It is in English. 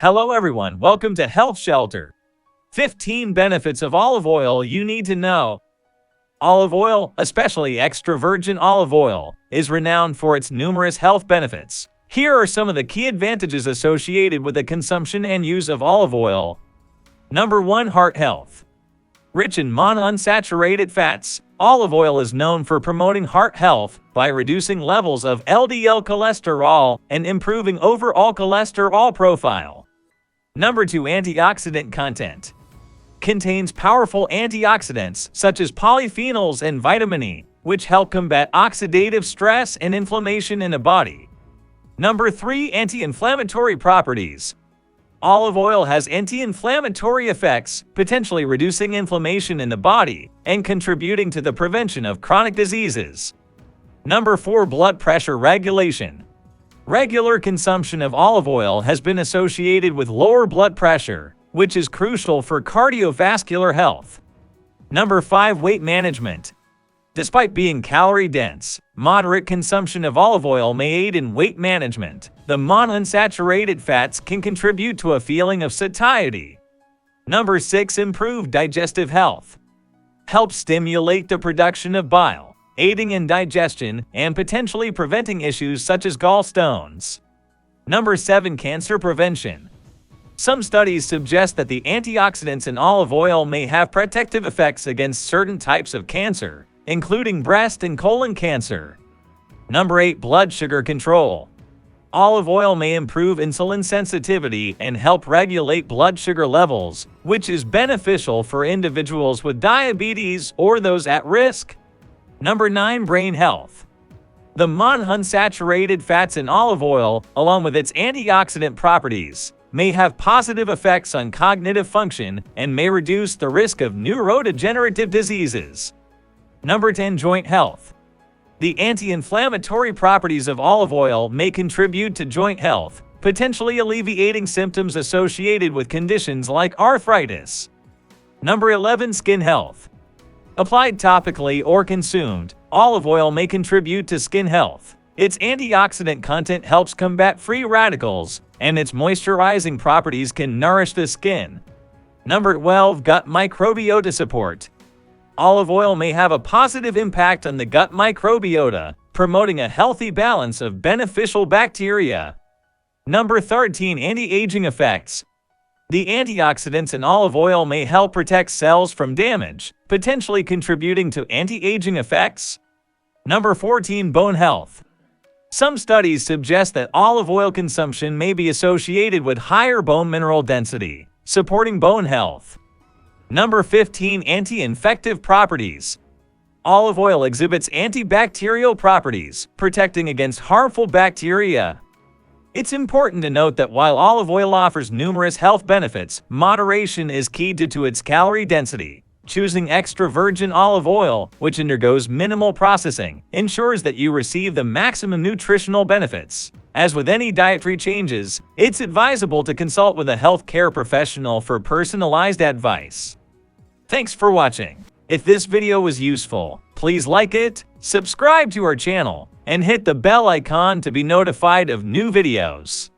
Hello everyone, welcome to Health Shelter. 15 benefits of olive oil you need to know. Olive oil, especially extra virgin olive oil, is renowned for its numerous health benefits. Here are some of the key advantages associated with the consumption and use of olive oil. Number 1. Heart health. Rich in monounsaturated fats, olive oil is known for promoting heart health by reducing levels of LDL cholesterol and improving overall cholesterol profile. Number 2. Antioxidant content. Contains powerful antioxidants such as polyphenols and vitamin E, which help combat oxidative stress and inflammation in the body. Number 3. Anti-inflammatory properties. Olive oil has anti-inflammatory effects, potentially reducing inflammation in the body and contributing to the prevention of chronic diseases. Number 4. Blood pressure regulation. Regular consumption of olive oil has been associated with lower blood pressure, which is crucial for cardiovascular health. Number 5. Weight management. Despite being calorie-dense, moderate consumption of olive oil may aid in weight management. The monounsaturated fats can contribute to a feeling of satiety. Number 6. Improved digestive health. Helps stimulate the production of bile, aiding in digestion and potentially preventing issues such as gallstones. Number 7. Cancer prevention. Some studies suggest that the antioxidants in olive oil may have protective effects against certain types of cancer, including breast and colon cancer. Number 8. Blood sugar control. Olive oil may improve insulin sensitivity and help regulate blood sugar levels, which is beneficial for individuals with diabetes or those at risk. Number 9. Brain health. The monounsaturated fats in olive oil, along with its antioxidant properties, may have positive effects on cognitive function and may reduce the risk of neurodegenerative diseases. Number 10. Joint health. The anti-inflammatory properties of olive oil may contribute to joint health, potentially alleviating symptoms associated with conditions like arthritis. Number 11. Skin health. Applied topically or consumed, olive oil may contribute to skin health. Its antioxidant content helps combat free radicals, and its moisturizing properties can nourish the skin. Number 12. Gut microbiota support. Olive oil may have a positive impact on the gut microbiota, promoting a healthy balance of beneficial bacteria. Number 13. Anti-aging effects. The antioxidants in olive oil may help protect cells from damage, potentially contributing to anti-aging effects. Number 14. Bone health. Some studies suggest that olive oil consumption may be associated with higher bone mineral density, supporting bone health. Number 15. Anti-infective properties. Olive oil exhibits antibacterial properties, protecting against harmful bacteria. It's important to note that while olive oil offers numerous health benefits, moderation is key due to its calorie density. Choosing extra virgin olive oil, which undergoes minimal processing, ensures that you receive the maximum nutritional benefits. As with any dietary changes, it's advisable to consult with a healthcare professional for personalized advice. Thanks for watching. If this video was useful, please like it, subscribe to our channel, and hit the bell icon to be notified of new videos.